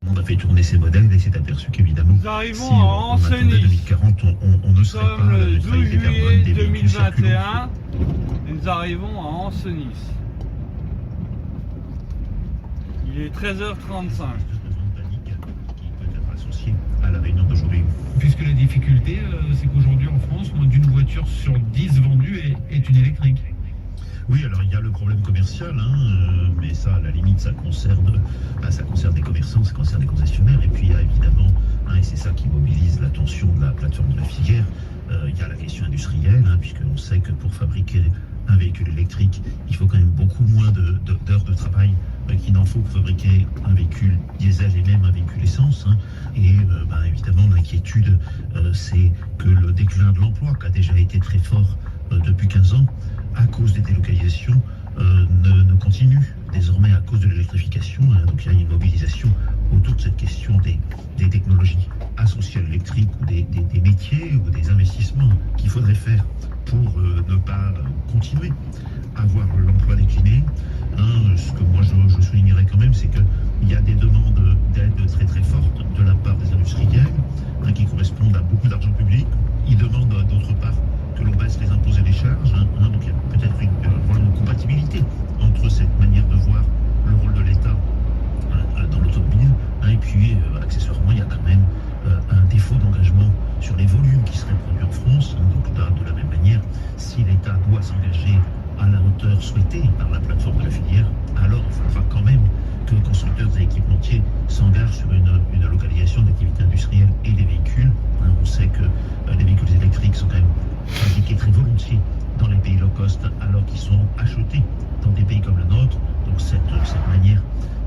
On a fait tourner ces modèles et s'est aperçu qu'évidemment, nous arrivons si à on attendait Ancenis. 2040, on ne Nous serait sommes pas la le 12 neutralité carbone juillet des véhicules circulant. 2021 et nous arrivons à Ancenis. Il est 13h35. Qui peut être associé à la réunion d'aujourd'hui. Puisque la difficulté, c'est qu'aujourd'hui en France, moins d'une voiture sur 10 vendue est une électrique. Oui, alors il y a le problème commercial, mais ça, à la limite, ça concerne des commerçants, ça concerne des concessionnaires. Et puis il y a évidemment, et c'est ça qui mobilise l'attention de la plateforme de la filière, il y a la question industrielle, puisqu'on sait que pour fabriquer un véhicule électrique, il faut quand même beaucoup moins d'heures de travail qu'il n'en faut pour fabriquer un véhicule diesel et même un véhicule essence. Et évidemment, l'inquiétude, c'est que le déclin de l'emploi, qui a déjà été très fort depuis 15 ans, à cause des délocalisations, ne continue désormais à cause de l'électrification. Donc il y a une mobilisation autour de cette question des technologies associées à l'électrique ou des métiers ou des investissements qu'il faudrait faire pour ne pas continuer à voir l'emploi décliner. Ce que moi je soulignerais quand même, c'est qu'il y a des demandes d'aide très très fortes de la part des industriels qui correspondent à beaucoup d'argent public. Ils demandent d'autre part que l'on baisse les impôts et les charges. Donc il y a peut-être une compatibilité entre cette manière de voir le rôle de l'État dans l'automobile, et puis accessoirement il y a quand même un défaut d'engagement sur les volumes qui seraient produits en France. Donc là, de la même manière, si l'État doit s'engager à la hauteur souhaitée par la plateforme de la filière, alors il faudra quand même que les constructeurs et équipementiers s'engagent sur une localisation d'activité industrielle et des véhicules. On sait que les véhicules électriques sont quand même fabriqués très volontiers dans les pays low cost, alors qu'ils sont achetés dans des pays comme le nôtre. Donc cette manière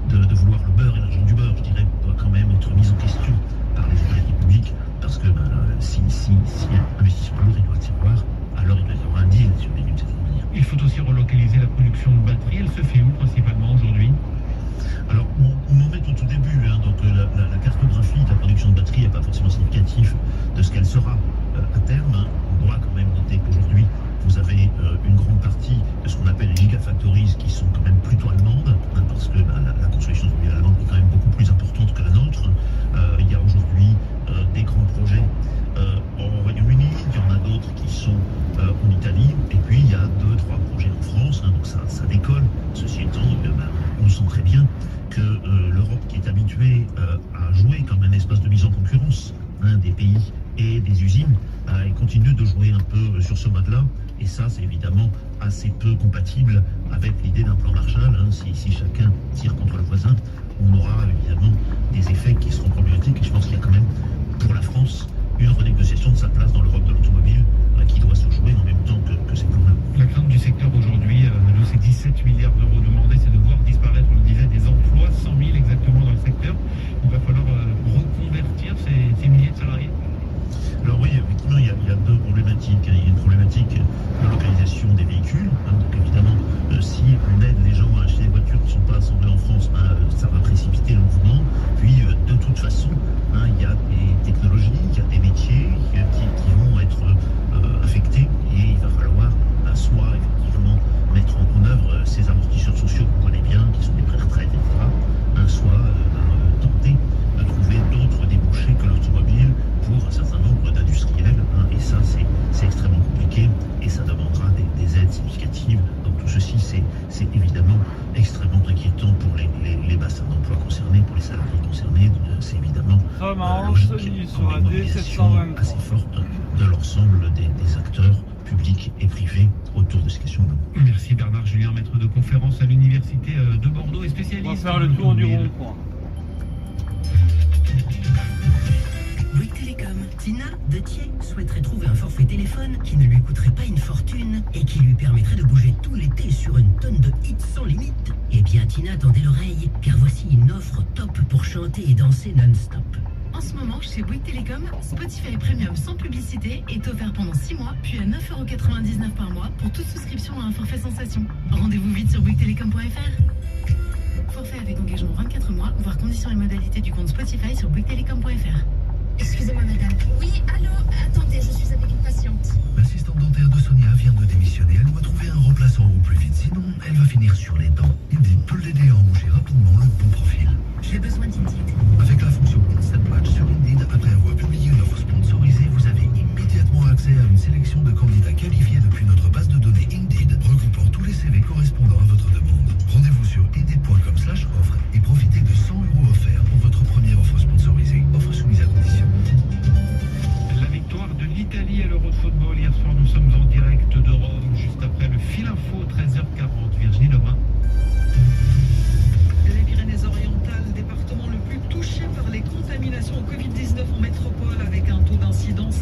de vouloir le beurre et l'argent du beurre, je dirais, doit quand même être mise en question par les autorités publiques, parce que si un investissement lourd il doit y avoir, alors il doit y avoir un deal sur d'une certaine manière. Il faut aussi relocaliser la production de batteries. Elle se fait où principalement aujourd'hui? Alors, on en est au tout début, donc la cartographie de la production de batteries n'est pas forcément significative de ce qu'elle sera à terme. On doit quand même noter qu'aujourd'hui, vous avez une grande partie de ce qu'on appelle les gigafactories qui sont quand même plutôt allemandes, parce que la construction de allemande est quand même beaucoup plus importante que la nôtre. Il y a aujourd'hui des grands projets au Royaume-Uni, il y en a d'autres qui sont en Italie, et puis il y a 2-3 projets en France, donc ça décolle. Ceci étant, on sent très bien que l'Europe, qui est habituée à jouer comme un espace de mise en concurrence des pays et des usines, elle continue de jouer un peu sur ce mode-là, et ça c'est évidemment assez peu compatible avec l'idée d'un plan Marshall. Si chacun tire contre le voisin, on aura évidemment des effets qui seront problématiques, et je pense qu'il y a quand même pour la France une renégociation de sa place dans l'Europe de l'automobile qui doit se jouer en même temps que ces plans-là. La crainte du secteur aujourd'hui, de ces 17 milliards d'euros demandés, c'est de voir disparaître, on le disait, des emplois, 100 000 exactement dans le secteur. Il va falloir reconvertir ces milliers de salariés. Alors oui, effectivement, il y a deux problématiques. Il y a une problématique de localisation des véhicules. Donc évidemment, si on aide les gens à acheter des voitures qui ne sont pas assemblées en France, ça va précipiter le mouvement. Puis de toute façon, il y a des technologies, il y a des métiers qui vont être affectés, et il va falloir soit effectivement mettre en œuvre ces amortisseurs sociaux qu'on connaît bien, qui sont des prêts retraite, etc., soit tenter de trouver d'autres débouchés que l'automobile pour un certain nombre d'industriels, et ça c'est extrêmement compliqué, et ça demandera des aides significatives. Donc tout ceci c'est évidemment extrêmement inquiétant pour les bassins d'emploi concernés, pour les salariés concernés. Donc c'est évidemment logique sur la une mobilisation assez forte de l'ensemble des acteurs publics et privés autour de ces questions-là. Merci Bernard Julien, maître de conférence à l'université de Bordeaux et spécialiste. On va faire le tour du rond-point. Bouygues Télécom. Tina de Thiers souhaiterait trouver un forfait téléphone qui ne lui coûterait pas une fortune et qui lui permettrait de bouger tout l'été sur une tonne de hits sans limite. Eh bien Tina, tendez l'oreille, car voici une offre top pour chanter et danser non-stop. En ce moment, chez Bouygues Télécom, Spotify Premium sans publicité est offert pendant 6 mois, puis à 9,99 € par mois pour toute souscription à un forfait sensation. Rendez-vous vite sur bouyguestelecom.fr. Forfait avec engagement 24 mois, voire conditions et modalités du compte Spotify sur bouyguestelecom.fr. Excusez-moi madame. Oui, allô. Attendez, je suis avec une patiente. L'assistante dentaire de Sonia vient de démissionner. Elle doit trouver un remplaçant au plus vite, sinon elle va finir sur les dents. Indeed peut l'aider à embaucher rapidement le bon profil. J'ai besoin d'Indeed. Avec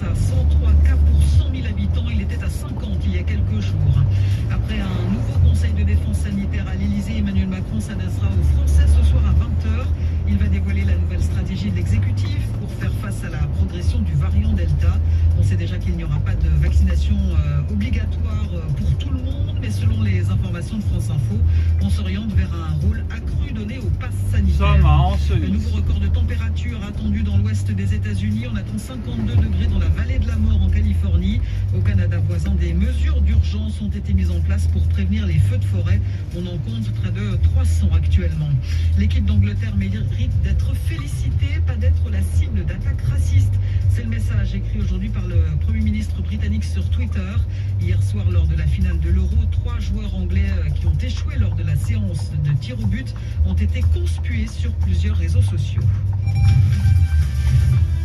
France à 103 cas pour 100 000 habitants. Il était à 50 il y a quelques jours. Après un nouveau conseil de défense sanitaire à l'Elysée, Emmanuel Macron s'adressera aux Français ce soir à 20h. Il va dévoiler la nouvelle stratégie de l'exécutif pour faire face à la progression du variant Delta. On sait déjà qu'il n'y aura pas de vaccination obligatoire pour tout le monde, mais selon les informations de France Info, on s'oriente vers un rôle accru donné au pass sanitaire. Somme à Un Ancenis. nouveau record de température attendu dans l'ouest des États-Unis. On attend 52 degrés dans la vallée de la mort en Californie. Au Canada voisin, des mesures d'urgence ont été mises en place pour prévenir les feux de forêt. On en compte près de 300 actuellement. L'équipe d'Angleterre mérite d'être félicitée, pas d'être la cible d'attaques racistes. C'est le message écrit aujourd'hui par le Premier ministre britannique sur Twitter. Hier soir, lors de la finale de l'Euro, 3 joueurs anglais qui ont échoué lors de la séance de tir au but ont été conspués sur plusieurs réseaux sociaux.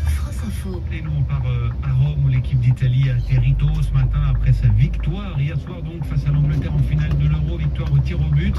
France Info. Et nous on part à Rome où l'équipe d'Italie a atterri tôt ce matin après sa victoire hier soir donc face à l'Angleterre en finale de l'Euro, victoire au tir au but.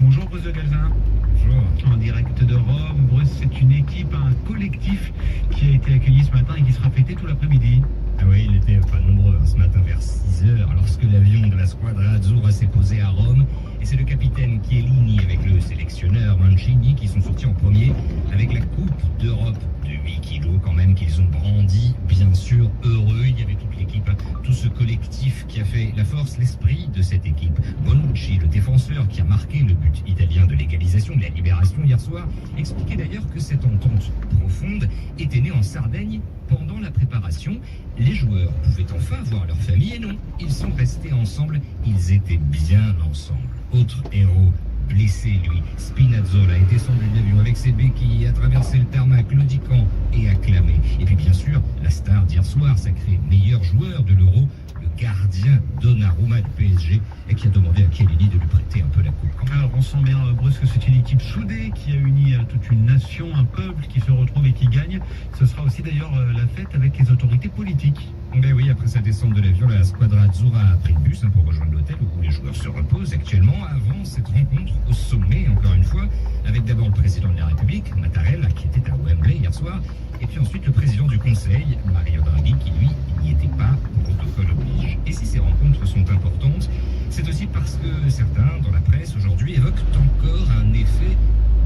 Bonjour Bruce de Galzin. Bonjour. En direct de Rome, Bruce, c'est une équipe, un collectif qui a été accueilli ce matin et qui sera fêté tout l'après-midi. Ah oui, il n'était pas nombreux ce matin vers 6h lorsque l'avion de la Squadra Azzurra s'est posé à Rome. Et c'est le capitaine Chiellini avec le sélectionneur Mancini qui sont sortis en premier avec la Coupe d'Europe de 8 kilos quand même qu'ils ont brandi, bien sûr, heureux. Il y avait toute l'équipe, tout ce collectif qui a fait la force, l'esprit de cette équipe. Bonucci, le défenseur qui a marqué le but italien de l'égalisation, de la libération hier soir, expliquait d'ailleurs que cette entente profonde était née en Sardaigne pendant la préparation. Les joueurs pouvaient enfin voir leur famille et non, ils sont restés ensemble, ils étaient bien ensemble. Autre héros blessé, lui, Spinazzola est descendu de l'avion avec ses béquilles, a traversé le tarmac, claudiquant et acclamé. Et puis bien sûr, la star d'hier soir, sacré meilleur joueur de l'Euro, le gardien Donnarumma de PSG, et qui a demandé à Chiellini de lui prêter un peu la coupe. Alors on sent bien Bruce que c'est une équipe soudée qui a uni toute une nation, un peuple qui se retrouve et qui gagne. Ce sera aussi d'ailleurs la fête avec les autorités politiques. Ben oui, après sa descente de l'avion, la Squadra Azzurra a pris le bus pour rejoindre l'hôtel où les joueurs se reposent actuellement avant cette rencontre au sommet, encore une fois, avec d'abord le président de la République, Mattarella, qui était à Wembley hier soir, et puis ensuite le président du Conseil, Mario Draghi, qui lui n'y était pas, protocole oblige. Et si ces rencontres sont importantes, c'est aussi parce que certains, dans la presse aujourd'hui, évoquent encore un effet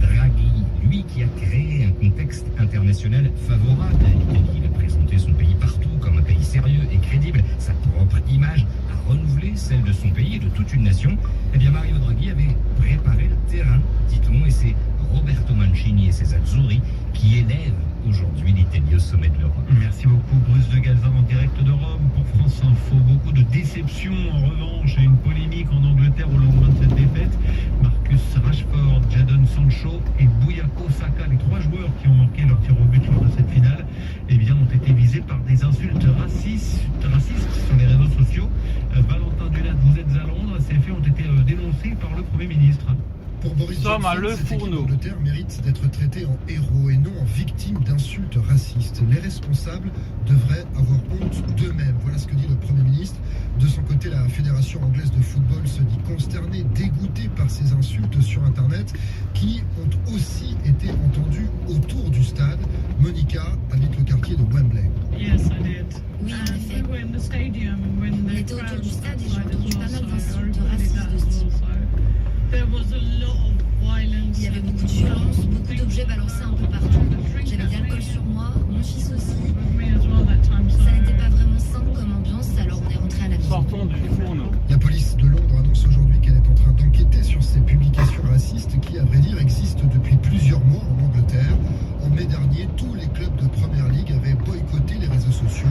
Draghi, lui qui a créé un contexte international favorable à l'Italie. Il a présenté son pays partout comme un pays sérieux et crédible, sa propre image a renouvelé celle de son pays et de toute une nation. Eh bien Mario Draghi avait préparé le terrain, dit-on, et c'est Roberto Mancini et ses Azzurri qui élèvent aujourd'hui l'Italie au sommet de l'Europe. Merci beaucoup Bruce de Galzin en direct de Rome pour France Info. Beaucoup de déceptions en revanche et une polémique en Angleterre au lendemain de cette défaite. Marcus Rashford, Jadon Sancho et Bukayo Saka, les 3 joueurs qui ont manqué leur tir au but lors de cette finale, eh bien, ont été visés par des insultes racistes sur les réseaux sociaux. Valentin Dulac, vous êtes à Londres, ces faits ont été dénoncés par le Premier ministre. Pour Boris Somme à Johnson, Le cette équipe Fourneau. d'Angleterre mérite d'être traitée en héros et non en victime d'insultes racistes. Les responsables devraient avoir honte d'eux-mêmes. Voilà ce que dit le Premier ministre. De son côté, la Fédération anglaise de football se dit consternée, dégoûtée par ces insultes sur Internet qui ont aussi été entendues autour du stade. Monica habite le quartier de Wembley. Oui, en effet. On était autour du stade et j'ai entendu pas mal d'insultes racistes de ce type. Il y avait beaucoup de violence, beaucoup d'objets balancés un peu partout. J'avais de l'alcool sur moi, mon fils aussi. Ça n'était pas vraiment sain comme ambiance, alors on est rentré à la maison. Sortons du fourneau. La police de Londres annonce aujourd'hui qu'elle est en train d'enquêter sur ces publications racistes qui, à vrai dire, existent depuis plusieurs mois en Angleterre. En mai dernier, tous les clubs de Première Ligue avaient boycotté les réseaux sociaux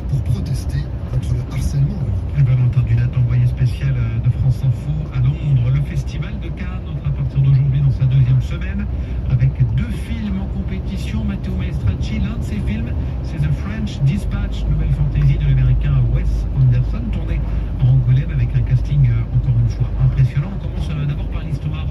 pour protester contre le harcèlement en ligne. Valentin Dulac, envoyé spécial de France Info à Londres. Le Festival de Cannes entre à partir d'aujourd'hui dans sa 2e semaine avec 2 films en compétition. Matteo Maestracci, l'un de ses films, c'est The French Dispatch, nouvelle fantaisie de l'américain Wes Anderson, tourné en Angoulême avec un casting encore une fois impressionnant. On commence d'abord par l'histoire.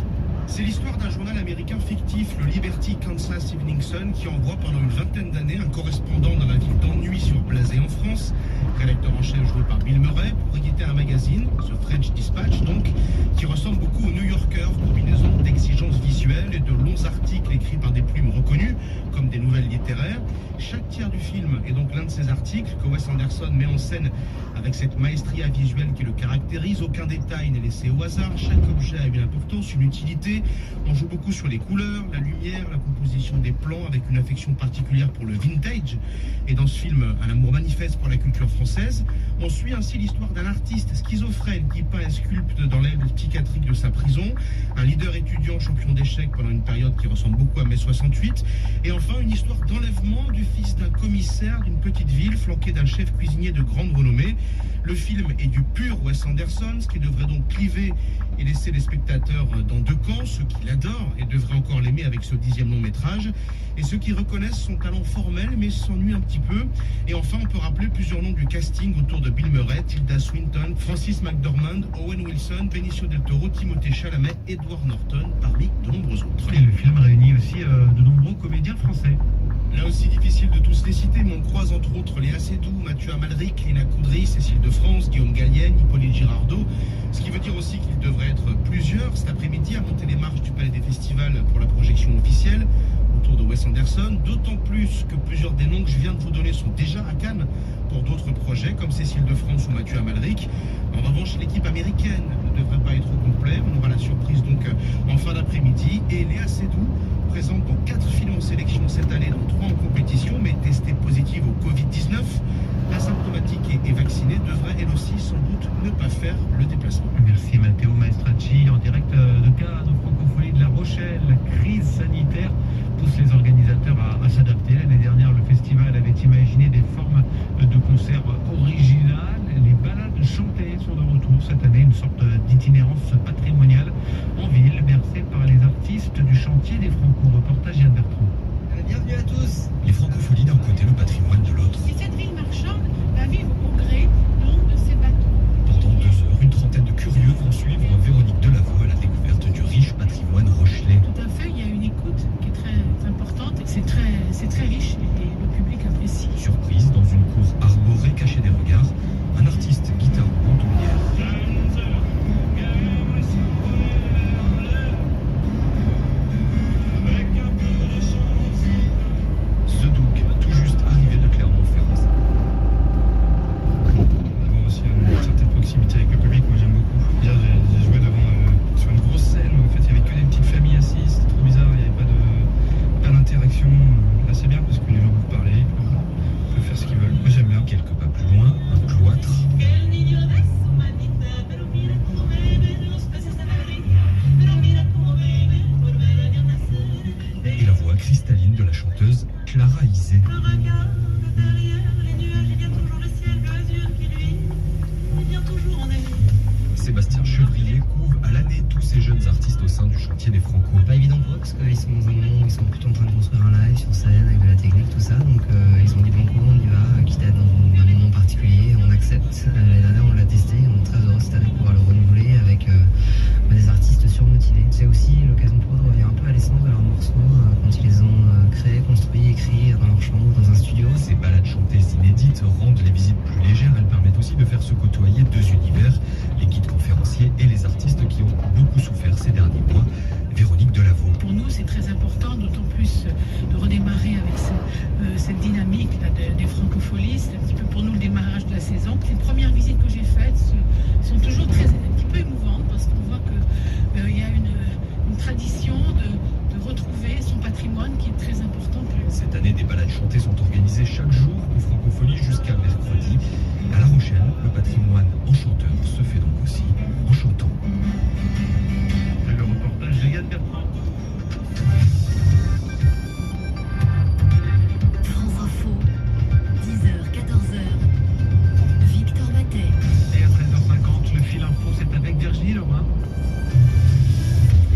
C'est l'histoire d'un journal américain fictif, le Liberty Kansas Evening Sun, qui envoie pendant une vingtaine d'années un correspondant dans la ville d'Ennui sur Blasé en France, rédacteur en chef joué par Bill Murray, propriétaire un magazine, The French Dispatch donc, qui ressemble beaucoup au New Yorker, combinaison d'exigences visuelles et de longs articles écrits par des plumes reconnues, comme des nouvelles littéraires littéraire. Chaque tiers du film est donc l'un de ces articles que Wes Anderson met en scène avec cette maestria visuelle qui le caractérise. Aucun détail n'est laissé au hasard, chaque objet a une importance, une utilité. On joue beaucoup sur les couleurs, la lumière, la composition des plans, avec une affection particulière pour le vintage. Et dans ce film, un amour manifeste pour la culture française. On suit ainsi l'histoire d'un artiste schizophrène qui peint et sculpte dans l'aile psychiatrique de sa prison, un leader étudiant champion d'échecs pendant une période qui ressemble beaucoup à mai 68, et enfin une histoire d'enlèvement du fils d'un commissaire d'une petite ville flanqué d'un chef cuisinier de grande renommée. Le film est du pur Wes Anderson, ce qui devrait donc cliver et laisser les spectateurs dans deux camps, ceux qui l'adorent et devraient encore l'aimer avec ce 10e long métrage, et ceux qui reconnaissent son talent formel mais s'ennuient un petit peu. Et enfin, on peut rappeler plusieurs noms du casting autour de Bill Murray, Tilda Swinton, Francis McDormand, Owen Wilson, Benicio del Toro, Timothée Chalamet, Edward Norton, parmi de nombreux autres. Et le film réunit aussi de nombreux comédiens français. Là aussi difficile de tous les citer, mais on croise entre autres Léa Seydoux, Mathieu Amalric, Lina Coudry, Cécile de France, Guillaume Gallienne, Hippolyte Girardot. Ce qui veut dire aussi qu'il devrait être plusieurs cet après-midi à monter les marches du Palais des Festivals pour la projection officielle autour de Wes Anderson, d'autant plus que plusieurs des noms que je viens de vous donner sont déjà à Cannes pour d'autres projets comme Cécile de France ou Mathieu Amalric. En revanche, l'équipe américaine ne devrait pas être au complet. On aura la surprise donc en fin d'après-midi, et Léa Seydoux, présente dans 4 films en sélection cette année, dont 3 en compétition, mais testée positive au Covid-19, asymptomatique et vaccinée, devrait elle aussi sans doute ne pas faire le déplacement. Merci Matteo Maestracci, en direct de Cannes, de Francophonie de La Rochelle. La crise sanitaire pousse les organisateurs à s'adapter. L'année dernière, le festival avait imaginé des formes de concerts originales. Les balades chantées sont de retour cette année, une sorte d'itinérance patrimoniale en ville, bercée par les artistes du chantier des Franco. Reportage Yann Bertrand. Bienvenue à tous. Les francopholies d'un côté, le patrimoine de l'autre. Et cette ville marchande va vivre au gré donc de ces bateaux. Pendant 2 heures, une trentaine de curieux vont suivre Véronique Delavaux à la découverte du riche patrimoine rochelais. Tout à fait, il y a une écoute qui est très importante. C'est très riche et le public apprécie. Surprise, dans une cour arborée cachée des regards, un artiste guitare bandoulière. Zedouk, tout juste arrivé de Clermont-Ferrand. D'avoir aussi une certaine proximité avec le public, moi j'aime beaucoup. Hier j'ai joué sur une grosse scène où en fait il n'y avait que des petites familles assises, c'était trop bizarre, il n'y avait pas d'interaction. Là c'est bien parce que les gens peuvent parler, peuvent faire ce qu'ils veulent. Moi j'aime bien. Quelques pas plus loin, un cloître. Et la voix cristalline de la chanteuse Clara Isé. Sébastien Chevrier couve à l'année tous ces jeunes artistes au sein du chantier des Franco. Pas évident pour eux parce qu'ils sont dans un moment où ils sont plutôt en train de construire un live sur scène avec de la technique, tout ça. Donc ils ont dit bon courant, on y va, quitte à être dans un moment particulier, on accepte. L'année dernière on l'a testé, on est très heureux cette année de pouvoir le renouveler avec des artistes surmotivés. C'est aussi l'occasion pour eux de revenir un peu à l'essence de leurs morceaux quand ils les ont créés, construits, écrits dans leur chambre ou dans un studio. Ces balades chantées inédites rendent les visites plus légères. Elles permettent aussi de faire se côtoyer 2 univers, les guides conférenciers et les artistes qui ont beaucoup souffert ces derniers mois. Véronique Delavaux. Pour nous, c'est très important, d'autant plus de redémarrer avec cette dynamique là, des francopholies. C'est un petit peu pour nous le démarrage de la saison. Les premières visites que j'ai faites sont toujours un petit peu émouvantes parce qu'on voit qu'il y a une tradition de retrouver son patrimoine qui est très important pour eux. Cette année, des balades chantées sont organisées chaque jour aux francopholies jusqu'à mercredi. À La Rochelle, le patrimoine enchanteur se fait donc aussi en chantant. Le reportage de Yann Bertrand. France Info, 10h, 14h. Victor Matet. Et à 13h50, le fil info, c'est avec Virginie Lebrun.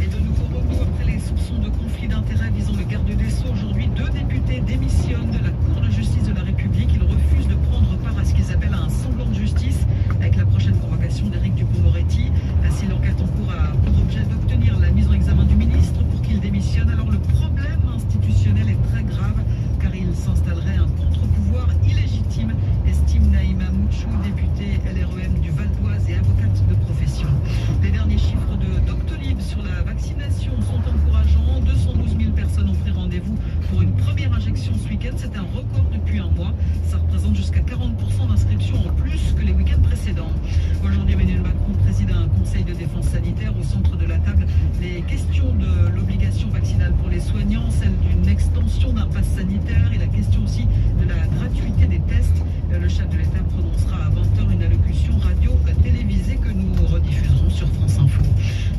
Et de nouveaux remous après les soupçons de conflit d'intérêts visant le garde des Sceaux. Aujourd'hui, 2 députés démissionnent de la Cour de justice de la République. Ils refusent de prendre part à ce qu'ils appellent un semblant de justice avec la prochaine convocation d'Éric Dupond-Moretti. Ainsi, l'enquête en cours a pour objet d'obtenir la mise en examen du ministre pour qu'il démissionne. Alors le problème institutionnel est très grave car il s'installerait un contre-pouvoir illégitime, estime Naïma Mouchou, députée LREM du Val d'Oise et avocate de profession. Les derniers chiffres de Doctolib sur la vaccination sont encourageants. 212 000 personnes ont pris rendez-vous pour une première injection inscriptions ce week-end. C'est un record depuis un mois. Ça représente jusqu'à 40% d'inscriptions en plus que les week-ends précédents. Aujourd'hui, Emmanuel Macron préside un conseil de défense sanitaire. Au centre de la table, les questions de l'obligation vaccinale pour les soignants, celle d'une extension d'un pass sanitaire et la question aussi de la gratuité des tests. Le chef de l'État prononcera à 20h une allocution radio-télévisée que nous rediffuserons sur France Info.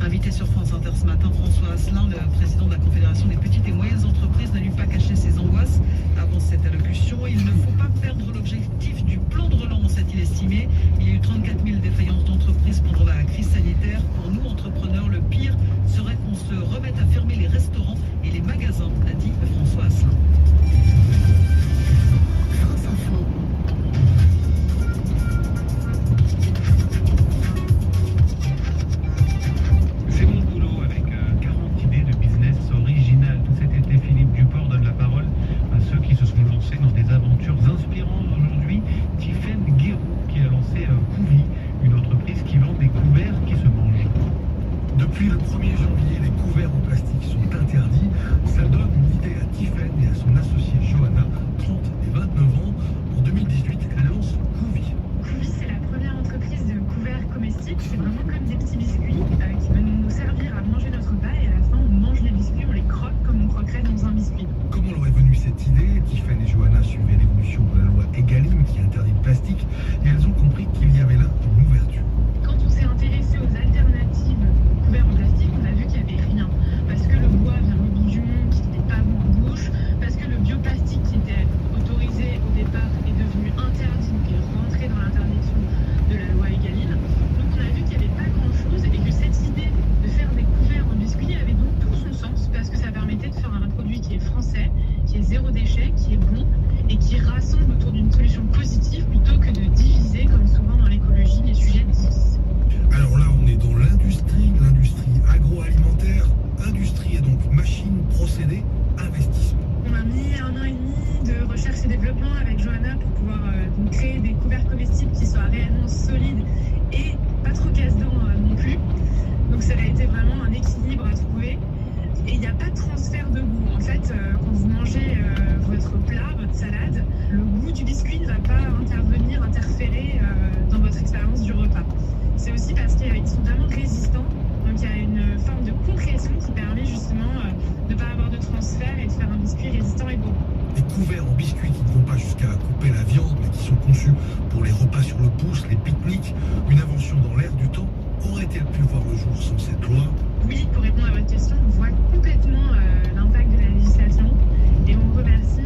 Invité sur France Inter ce matin, François Asselin, le président de la Confédération des petites et moyennes entreprises, n'a lui pas caché ses angoisses avant cette allocution. Il ne faut pas perdre l'objectif du plan de relance, a-t-il estimé. Il y a eu 34 000 défaillances d'entreprises pendant la crise sanitaire. Pour nous, entrepreneurs, le pire serait qu'on se remette à fermer les restaurants et les magasins, a dit François Asselin. France Info. C'est mon boulot avec 40 idées de business originales. Tout cet été, Philippe Duport donne la parole à ceux qui se sont lancés dans des aventures inspirantes. Aujourd'hui, Tiffaine Guéroux qui a lancé Couvi, une entreprise qui vend des couverts qui se mangent. Depuis le 1er janvier, les couverts en plastique sont interdits. Ça donne une idée à Tiffaine et à son associée Johanna, 30 et 29 ans. En 2018, elle lance Couvi. Couvi, c'est la première entreprise de couverts comestibles. C'est vraiment comme des petits biscuits qui vont nous servir à manger notre repas et à la fin, on mange les biscuits, on les croque comme on croquerait dans un biscuit. Comment leur est venue cette idée? Tiffaine et Johanna suivaient l'évolution de la loi Egalim qui interdit le plastique et elles ont compris qu'il y avait là une ouverture. Quand on s'est intéressé aux alternatives aux couverts en plastique, on a vu qu'il n'y avait rien. Parce que le bois vient de bidon, qui n'était pas bon en bouche, parce que le bioplastique qui était autorisé au départ est devenu interdit, donc est rentré dans l'interdiction de la loi Egalim. Donc on a vu qu'il n'y avait pas grand-chose et que cette idée de faire des couverts en biscuits avait donc tout son sens parce que ça permettait de faire un produit qui est français, qui est zéro déchet, qui est bon et qui rassemble autour d'une solution positive plutôt que de diviser comme souvent dans l'écologie les sujets divisent. Alors là, on est dans l'industrie agroalimentaire, industrie et donc machines, procédés, investissement. On a mis 1 an et demi de recherche et développement avec Johanna pour pouvoir donc créer des couverts comestibles qui soient réellement solides et pas trop casse-dents non plus. Donc ça a été vraiment un équilibre à trouver. Et il n'y a pas de transfert de goût. En fait, quand vous mangez votre plat, votre salade, le goût du biscuit ne va pas interférer dans votre expérience du repas. C'est aussi parce qu'ils sont vraiment résistants. Donc il y a une forme de compression qui permet justement de ne pas avoir de transfert et de faire un biscuit résistant et beau. Des couverts en biscuits qui ne vont pas jusqu'à couper la viande, mais qui sont conçus pour les repas sur le pouce, les pique-niques. Une invention dans l'air du temps. Aurait-elle pu voir le jour sans cette loi? Oui, pour répondre à votre question, on voit complètement l'impact de la législation et on remercie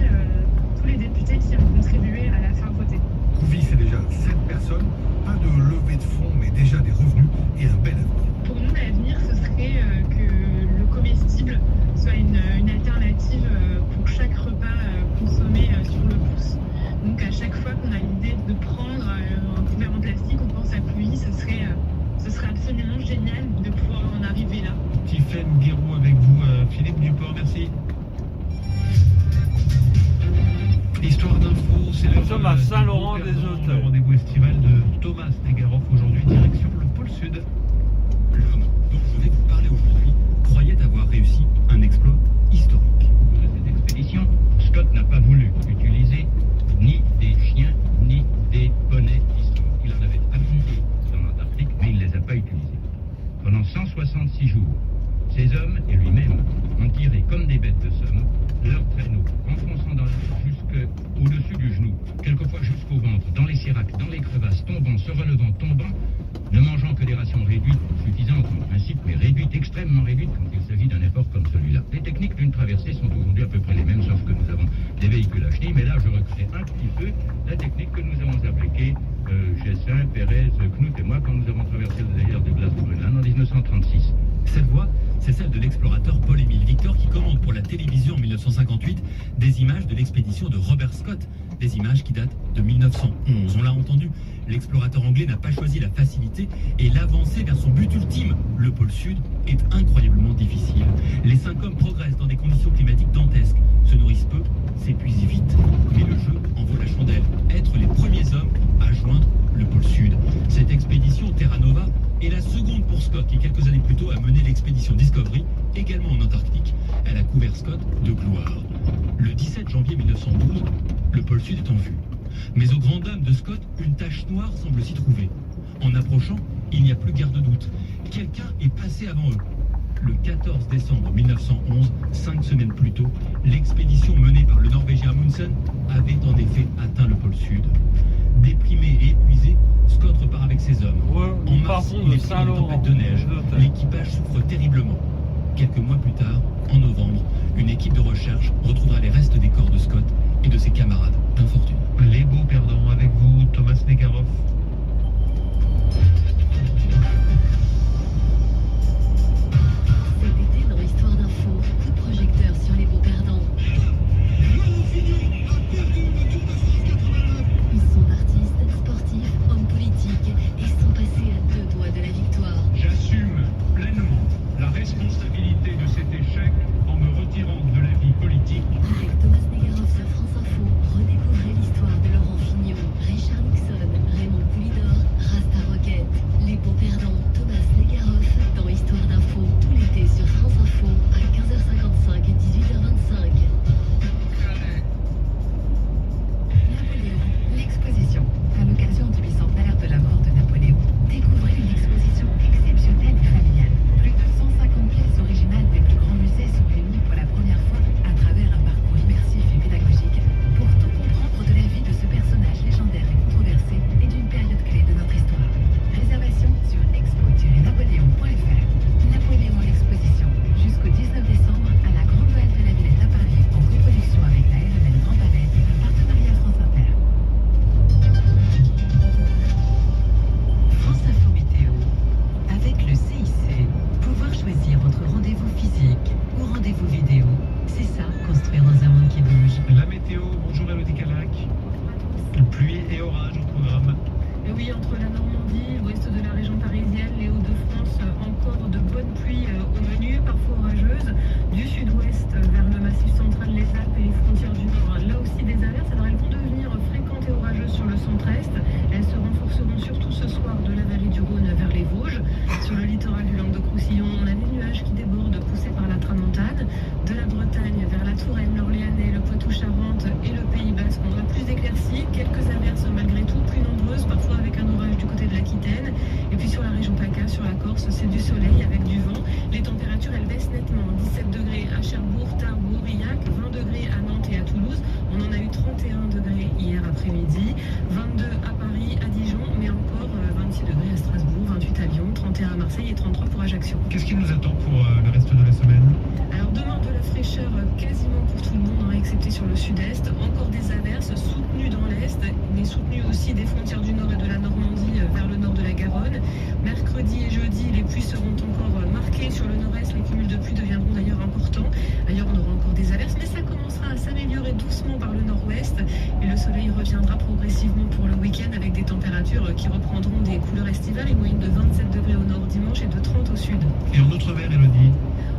tous les députés qui ont contribué à la faire voter. Couvi, c'est déjà 7 personnes, pas de levée de fonds, mais déjà des revenus et un bel avenir. Pour nous, l'avenir, ce serait que le comestible soit une alternative pour chaque repas consommé sur le pouce. Donc à chaque fois qu'on a l'idée de prendre un couvert en plastique, on pense à Couvi, ce serait absolument génial de pouvoir en arriver là. Tiffaine Guéroux avec vous, Philippe Duport, merci. Histoire d'info, c'est Nous sommes à Saint-Laurent-des-Autels. Le rendez-vous estival de Thomas Negaroff aujourd'hui, direction le pôle Sud. L'homme dont je vais vous parler aujourd'hui croyait avoir réussi un exploit historique. De cette expédition, Scott n'a pas voulu utiliser ni des chiens, ni des poneys historiques. Il en avait amené dans l'Antarctique, mais il ne les a pas utilisés. Pendant 166 jours, ces hommes et lui-même ont tiré comme des bêtes de somme leurs traîneaux, enfonçant dans l'air jusqu'au-dessus du genou, quelquefois jusqu'au ventre, dans les séracs, dans les crevasses, tombant, se relevant, tombant, ne mangeant que des rations réduites, suffisantes en principe, mais réduites, extrêmement réduites quand il s'agit d'un effort comme celui-là. Les techniques d'une traversée sont aujourd'hui à peu près les mêmes, sauf que nous avons des véhicules à chenilles, mais là je recrée un petit peu la technique que nous avons appliquée, Gessin, Pérez, Knut et moi, quand nous avons traversé le désert de glace du Groenland en 1936. Cette voix, c'est celle de l'explorateur Paul-Émile Victor qui commande pour la télévision en 1958 des images de l'expédition de Robert Scott, des images qui datent de 1911. On l'a entendu, l'explorateur anglais n'a pas choisi la facilité et l'avancée vers son but ultime, le pôle Sud, est incroyablement difficile. Les 5 hommes progressent dans des conditions climatiques dantesques, se nourrissent peu, s'épuisent vite, mais le jeu en vaut la chandelle. Être les premiers hommes à joindre le pôle Sud. Cette expédition Terra Nova est la seconde pour Scott qui, quelques années plus tôt, a mené l'expédition Discovery, également en Antarctique. Elle a couvert Scott de gloire. Le 17 janvier 1912, le pôle Sud est en vue. Mais aux grandes dames de Scott, une tache noire semble s'y trouver. En approchant, il n'y a plus guère de doute. Quelqu'un est passé avant eux. Le 14 décembre 1911, 5 semaines plus tôt, l'expédition menée par le Norvégien Amundsen avait en effet atteint le pôle Sud. Déprimé et épuisé, Scott repart avec ses hommes. En mars, il est pris dans une tempête de neige. L'équipage souffre terriblement. Quelques mois plus tard, en novembre, une équipe de recherche retrouvera les restes des corps de Scott et de ses camarades d'infortune. Les beaux perdants avec vous, Thomas Negaroff. Cet été, dans Histoire d'Info, coup de projecteur sur les beaux perdants. Ils sont artistes, sportifs, hommes politiques et sont passés à 2 doigts de la victoire. J'assume pleinement la responsabilité de cet échec en me retirant de la vie politique. Avec Thomas Negaroff sur France Info, redécouvrez l'histoire de Laurent Fignon, Richard Nixon, Raymond Poulidor, Rasta Rocket. Les beaux perdants, Thomas Negaroff dans Histoire d'Info, tout l'été sur France Info à 15h55 et 18h25. Napoléon, l'exposition. À l'occasion du bicentenaire de la mort de Napoléon, découvrez une exposition exceptionnelle et familiale. Plus de 150 pièces originales des plus grands musées sont réunies pour la première fois à travers un parcours immersif et pédagogique pour tout comprendre de la vie de ce personnage légendaire et controversé et d'une période clé de notre histoire. Réservation sur expo-napoléon.fr. Napoléon l'exposition, jusqu'au 19 décembre à la Grande Halle de la Villette à Paris, en coproduction avec la RML Grand Palais, partenariat France Inter. France Info Météo. Avec le CIC, pouvoir choisir entre rendez-vous physique ou rendez-vous vidéo, c'est ça, construire dans un monde qui bouge. La météo, bonjour Elodie Calac. Pluie et orage au programme. Et oui, entre la Normandie, l'ouest de la région parisienne, les Hauts-de-France, encore de bonnes pluies au menu, parfois orageuses. Du sud-ouest vers le massif central, les Alpes et les frontières du Nord. Là aussi des averses, alors elles vont devenir fréquentes et orageuses sur le centre-est. Elles se renforceront surtout ce soir de la vallée du Rhône vers les Vosges. Sur le littoral du Languedoc-Roussillon, on a des nuages qui débordent poussés par la tramontane. De la Bretagne vers la Touraine, l'Orléanais, le Poitou-Charentes et le Pays Basque, on aura plus d'éclaircies, quelques averses malgré tout, plus nombreuses, parfois avec un orage du côté de l'Aquitaine. Et puis sur la région PACA, sur la Corse, c'est du soleil avec du vent. Les températures, elles baissent nettement. 17 degrés à Cherbourg, Tarbes, Aurillac, 20 degrés à Nantes et à Toulouse. On en a eu 31 degrés hier après-midi, 22 à Paris, à Dijon, mais encore 26 degrés à Strasbourg, 28 à Lyon, 31 à Marseille et 33 pour Ajaccio. Qu'est-ce qui nous attend pour le reste de la semaine? Alors demain, de la fraîcheur quasiment pour tout le monde, excepté sur le sud-est. Encore des averses soutenues dans l'est, mais soutenues aussi des frontières du nord et de la Normandie vers le nord de la Garonne. Mercredi et jeudi, les pluies seront encore marquées sur le nord-est. Les cumuls de pluie deviendront d'ailleurs importants. Ailleurs, on aura encore des averses, mais ça commencera à s'améliorer doucement par le nord-ouest. Et le soleil reviendra progressivement pour le week-end avec des températures qui reprendront des couleurs estivales, une moyenne de 27 degrés au nord dimanche et de 30 au sud. Et en Outre-mer, Elodie?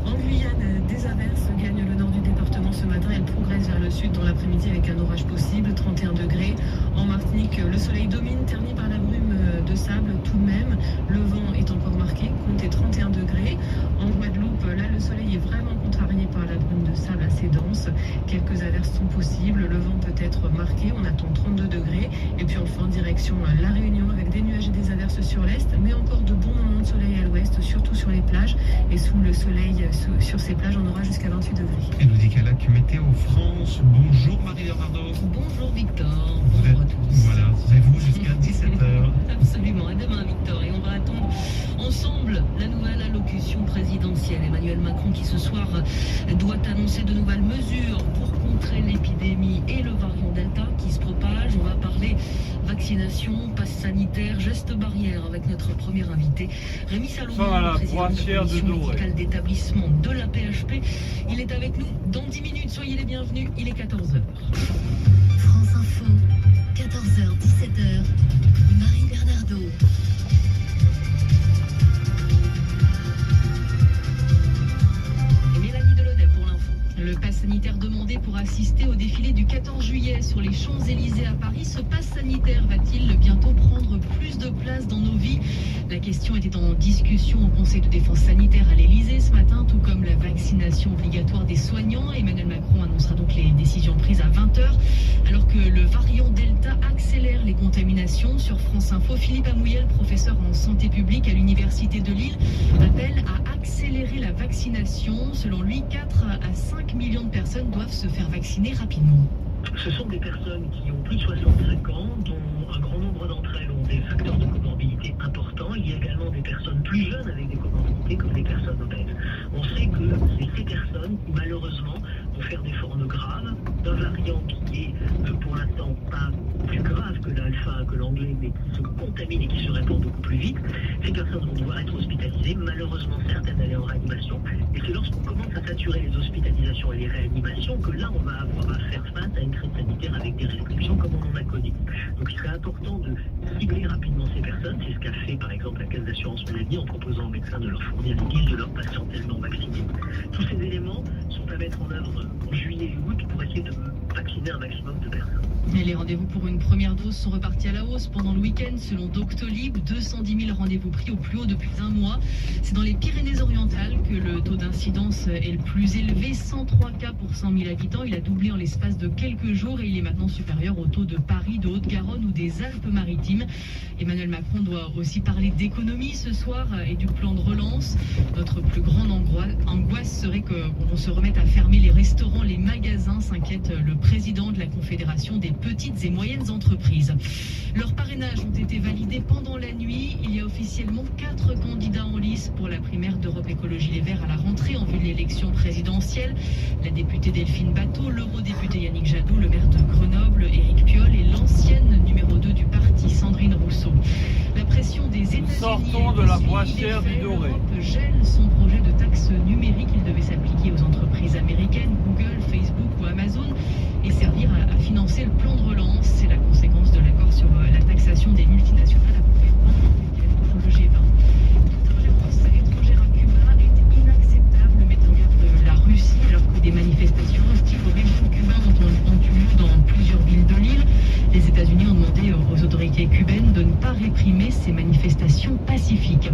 En Guyane, des averses gagnent le nord du département ce matin. Elles progressent vers le sud dans l'après-midi avec un orage possible, 31 degrés. En Martinique, le soleil domine, terni par la brume de sable tout de même. Le vent est encore marqué, comptez 31 degrés. En Guadeloupe, là, le soleil est vraiment contrarié par la brume de sable assez dense. Quelques averses sont possibles, le vent peut être marqué, on attend 32 degrés. Et puis enfin, direction La Réunion avec des nuages et des averses sur l'est, mais encore de bons moments de soleil à l'ouest, surtout sur les plages. Et sous le soleil, sur ces plages, on aura jusqu'à 28 degrés. Elodie Calac, Météo France. Bonjour Marie-Leonardo. Bonjour Victor, Vous êtes, voilà, c'est vous jusqu'à 17h. Absolument, à demain Victor, et on va attendre ensemble la nouvelle allocution présidentielle. Emmanuel Macron qui ce soir doit annoncer de nouvelles mesures pour contrer l'épidémie et le variant Delta qui se propage. On va parler vaccination, passe sanitaire, gestes barrières avec notre premier invité, Rémi Salomon, président de la commission médicale d'établissement de la PHP. Il est avec nous dans 10 minutes, soyez les bienvenus, il est 14h. France Info, 14h, 17h, Marie Bernardo. Et Mélanie Delaunay pour l'info. Le pass sanitaire demandé pour assister au défilé défilé du 14 juillet sur les Champs-Élysées à Paris. Ce pass sanitaire va-t-il bientôt prendre plus de place dans nos vies? La question était en discussion au Conseil de défense sanitaire à l'Élysée ce matin, tout comme la vaccination obligatoire des soignants. Emmanuel Macron annoncera donc les décisions prises à 20h, alors que le variant Delta accélère les contaminations. Sur France Info, Philippe Amouyel, professeur en santé publique à l'Université de Lille, appelle à accélérer la vaccination. Selon lui, 4 à 5 millions de personnes doivent se faire vacciner rapidement. Ce sont des personnes qui ont plus de 65 ans, dont un grand nombre d'entre elles ont des facteurs de comorbidité importants. Il y a également des personnes plus jeunes avec des comorbidités comme les personnes obèses. On sait que c'est ces personnes qui malheureusement vont faire des formes graves d'un variant qui est pour l'instant pas plus grave que l'alpha, que l'anglais, mais qui se contamine et qui se répand beaucoup plus vite. Ces personnes vont devoir être hospitalisées, malheureusement certaines aller en réanimation. Et c'est lorsqu'on commence à saturer les hospitalisations et les réanimations que là on va avoir à faire face à une crise sanitaire avec des restrictions comme on en a connu. Donc il serait important de cibler rapidement ces personnes. C'est ce qu'a fait par exemple la Caisse d'assurance maladie en proposant aux médecins de leur fournir une liste de leurs patients tellement vaccinés. Tous ces éléments sont à mettre en œuvre en juillet et août pour essayer de vacciner un maximum de personnes. Et les rendez-vous pour une première dose sont repartis à la hausse pendant le week-end. Selon Doctolib, 210 000 rendez-vous pris au plus haut depuis un mois. C'est dans les Pyrénées-Orientales que le taux d'incidence est le plus élevé, 103 cas pour 100 000 habitants. Il a doublé en l'espace de quelques jours et il est maintenant supérieur au taux de Paris, de Haute-Garonne ou des Alpes-Maritimes. Emmanuel Macron doit aussi parler d'économie ce soir et du plan de relance. Notre plus grande angoisse serait qu'on se remette à fermer les restaurants, les magasins, s'inquiète le président de la Confédération des petites et moyennes entreprises. Leurs parrainages ont été validés pendant la nuit. Il y a officiellement 4 candidats en lice pour la primaire d'Europe Écologie Les Verts à la rentrée en vue de l'élection présidentielle. La députée Delphine Batho, l'eurodéputé Yannick Jadot, le maire de Grenoble, Éric Piolle et l'ancienne numéro 2 du parti, Sandrine Rousseau. La pression des États-Unis. Sortons de la brassière du Doré. L'Europe gèle son projet de taxe numérique. Il devait s'appliquer aux entreprises américaines, Google, Facebook ou Amazon, et servir à financer le plan de relance. C'est la conséquence de l'accord sur la taxation des multinationales approuvé par le G20. Toute ingérence étrangère à Cuba est inacceptable, met en garde la Russie, alors que des manifestations hostiles au régime cubain ont eu lieu dans plusieurs villes de l'île. Les États-Unis ont demandé aux autorités cubaines de ne pas réprimer ces manifestations pacifiques.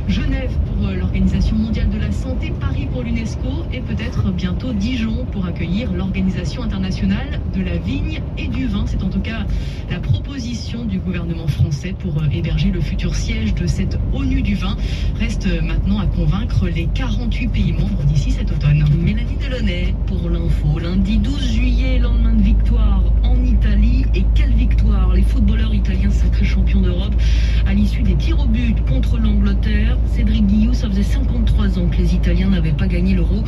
Genève pour l'Organisation mondiale de la santé, Paris pour l'UNESCO et peut-être bientôt Dijon pour accueillir l'Organisation internationale de la vigne et du vin. C'est en tout cas la proposition du gouvernement français pour héberger le futur siège de cette ONU du vin. Reste maintenant à convaincre les 48 pays membres d'ici cet automne. Mélanie Delaunay pour l'info. Lundi 12 juillet, lendemain de victoire en Italie. Et quelle victoire! Les footballeurs italiens sacrés champions d'Europe à l'issue des tirs au but contre l'Angleterre. Cédric Guillou, ça faisait 53 ans que les Italiens n'avaient pas gagné l'Euro.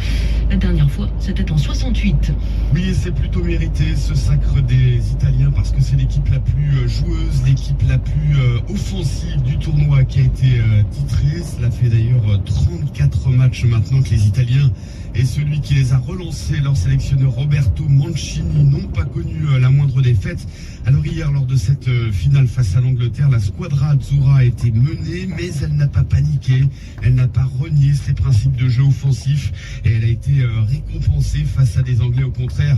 La dernière fois, c'était en 68. Oui, c'est plutôt mérité ce sacre des Italiens parce que c'est l'équipe la plus joueuse, l'équipe la plus offensive du tournoi qui a été titrée. Cela fait d'ailleurs 34 matchs maintenant que les Italiens et celui qui les a relancés, leur sélectionneur Roberto Mancini, n'ont pas connu la moindre défaite. Alors hier, lors de cette finale face à l'Angleterre, la Squadra Azzurra a été menée, mais elle n'a pas paniqué, elle n'a pas renié ses principes de jeu offensif et elle a été récompensée face à des Anglais au contraire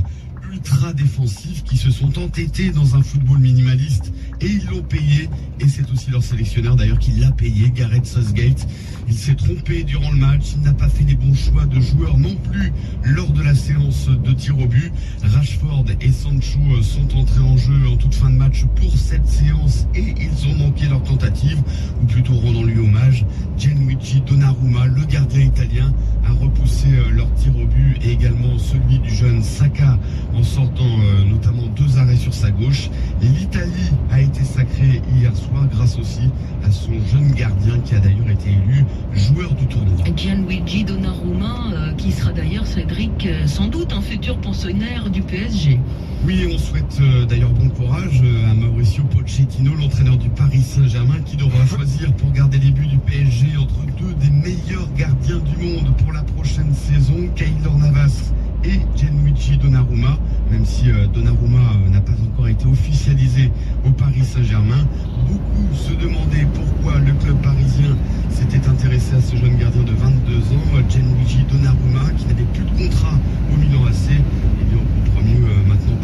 ultra défensifs qui se sont entêtés dans un football minimaliste et ils l'ont payé et c'est aussi leur sélectionneur d'ailleurs qui l'a payé, Gareth Southgate. Il s'est trompé durant le match, il n'a pas fait les bons choix de joueurs non plus lors de la séance de tir au but. Rashford et Sancho sont entrés en jeu en toute fin de match pour cette séance et ils ont manqué leur tentative, ou plutôt rendant-lui hommage. Gianluigi Donnarumma, le gardien italien, a repoussé leur tir au but et également celui du jeune Saka en sortant notamment 2 arrêts sur sa gauche. L'Italie a été sacrée hier soir grâce aussi à son jeune gardien qui a d'ailleurs été élu joueur du tournoi. Gianluigi Donnarumma, qui sera d'ailleurs, Cédric, sans doute un futur pensionnaire du PSG. Oui, on souhaite d'ailleurs bon courage à Mauricio Pochettino, l'entraîneur du Paris Saint-Germain, qui devra choisir pour garder les buts du PSG entre 2 des meilleurs gardiens du monde pour la prochaine saison, Keylor Navas et Gianluigi Donnarumma, même si Donnarumma n'a pas encore été officialisé au Paris Saint-Germain. Beaucoup se demandaient pourquoi le club parisien s'était intéressé à ce jeune gardien de 22 ans, Gianluigi Donnarumma, qui n'avait plus de contrat au Milan AC. Et bien on comprend mieux maintenant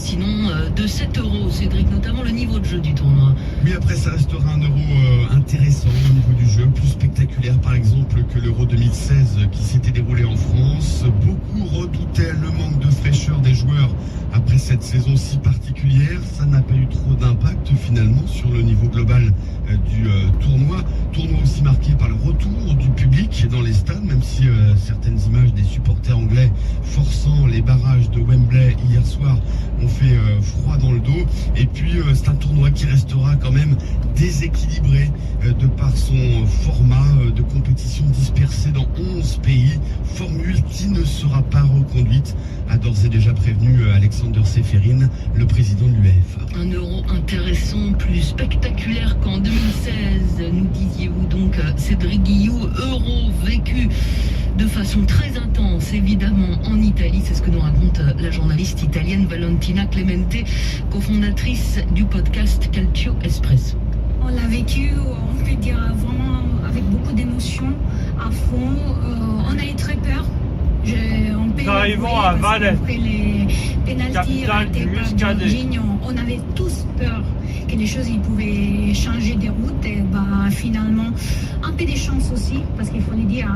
sinon de 7 €, Cédric, notamment le niveau de jeu du tournoi. Oui, après ça restera un euro intéressant au niveau du jeu, plus spectaculaire par exemple que l'Euro 2016 qui s'était déroulé en France. Beaucoup redoutaient le manque de fraîcheur des joueurs après cette saison si particulière. Ça n'a pas eu trop d'impact finalement sur le niveau global du tournoi. Tournoi aussi marqué par le retour du public dans les stades, même si certaines images des supporters anglais forçant les barrages de Wembley hier soir ont fait froid dans le dos. Et puis c'est un tournoi qui restera quand même déséquilibré de par son format de compétition dispersée dans 11 pays. Formule qui ne sera pas reconduite, a d'ores et déjà prévenu Alexander Seferin, le président de l'UEFA. Un euro intéressant, plus spectaculaire qu'en 2016, nous disiez-vous donc, Cédric Guillou. Euro vécu de façon très intense, évidemment, en Italie. C'est ce que nous raconte la journaliste italienne Valentina Clemente, cofondatrice du podcast Calcio Espresso. On l'a vécu, on peut dire, vraiment avec beaucoup d'émotions, à fond. On a eu très peur. Nous arrivons à Valais, après les pénaltys ratés par Jorginho, on avait tous peur que les choses ils pouvaient changer de route. Et finalement, un peu de chance aussi, parce qu'il faut le dire,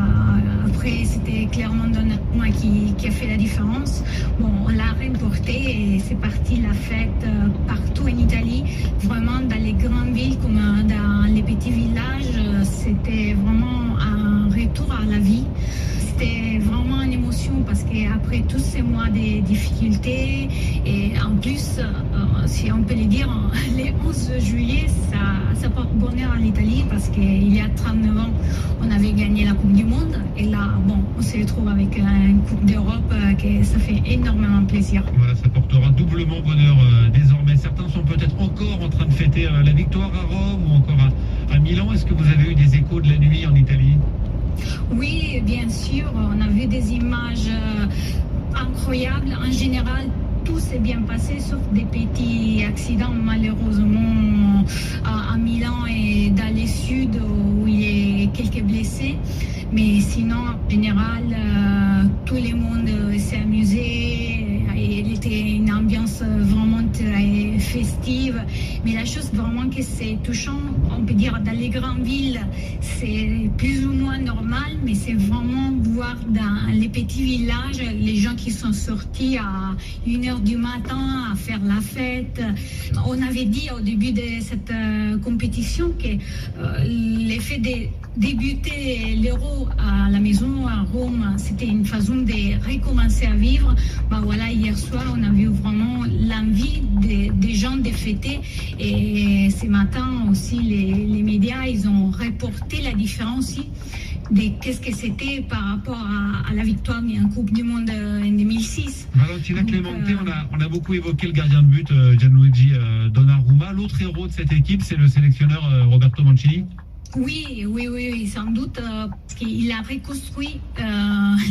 après c'était clairement Donnarumma qui a fait la différence. Bon, on l'a remporté et c'est parti la fête partout en Italie, vraiment dans les grandes villes comme dans les petits villages. C'était vraiment un retour à la vie. C'était vraiment une émotion parce qu'après tous ces mois de difficultés, et en plus, si on peut le dire, le 11 juillet, ça porte bonheur en Italie parce qu'il y a 39 ans, on avait gagné la Coupe du Monde. Et là, bon, on se retrouve avec une Coupe d'Europe que ça fait énormément plaisir. Voilà, ça portera doublement bonheur désormais. Certains sont peut-être encore en train de fêter la victoire à Rome ou encore à Milan. Est-ce que vous avez eu des échos de la nuit en Italie ? Oui, bien sûr, on a vu des images incroyables. En général, tout s'est bien passé, sauf des petits accidents, malheureusement, à Milan et dans le sud, où il y a quelques blessés. Mais sinon, en général, tout le monde s'est amusé. Il était une ambiance vraiment très festive. Mais la chose vraiment que c'est touchant, on peut dire dans les grandes villes, c'est plus ou moins normal, mais c'est vraiment voir dans les petits villages les gens qui sont sortis à 1h du matin à faire la fête. On avait dit au début de cette compétition que l'effet de débuter l'Euro à la maison à Rome, c'était une façon de recommencer à vivre. Voilà, hier soir, on a vu vraiment l'envie des gens de fêter. Et ce matin aussi, les médias, ils ont reporté la différence aussi de qu'est-ce que c'était par rapport à la victoire en Coupe du Monde en 2006. Valentina Clemente, on a beaucoup évoqué le gardien de but, Gianluigi Donnarumma. L'autre héros de cette équipe, c'est le sélectionneur Roberto Mancini. Oui, sans doute, parce qu'il a reconstruit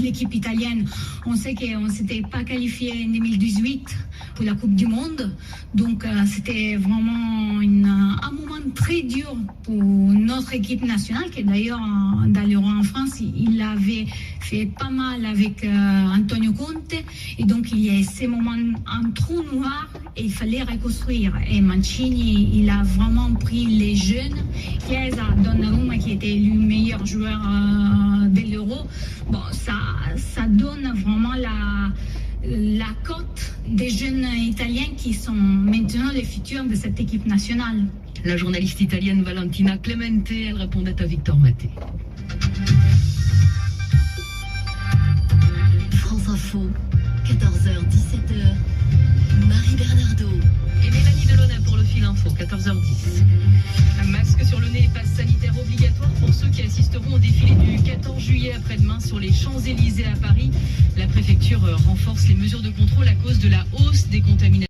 l'équipe italienne. On sait qu'on ne s'était pas qualifié en 2018 pour la Coupe du Monde, donc c'était vraiment un moment très dur pour notre équipe nationale, qui d'ailleurs dans l'Euro en France, il avait fait pas mal avec Antonio Conte, et donc il y a ces moments en trou noir et il fallait reconstruire. Et Mancini, il a vraiment pris les jeunes, Chiesa, Donnarumma qui était élu meilleur joueur de l'Euro. Bon, ça donne vraiment la cote des jeunes Italiens qui sont maintenant les futurs de cette équipe nationale. La journaliste italienne Valentina Clemente, elle répondait à Victor Maté. France Info, 14h, 17h, Marie Bernardo. Et Mélanie Delaunay pour le fil info, 14h10. Un masque sur le nez et passe sanitaire obligatoire pour ceux qui assisteront au défilé du 14 juillet après-demain sur les Champs-Élysées à Paris. La préfecture renforce les mesures de contrôle à cause de la hausse des contaminations.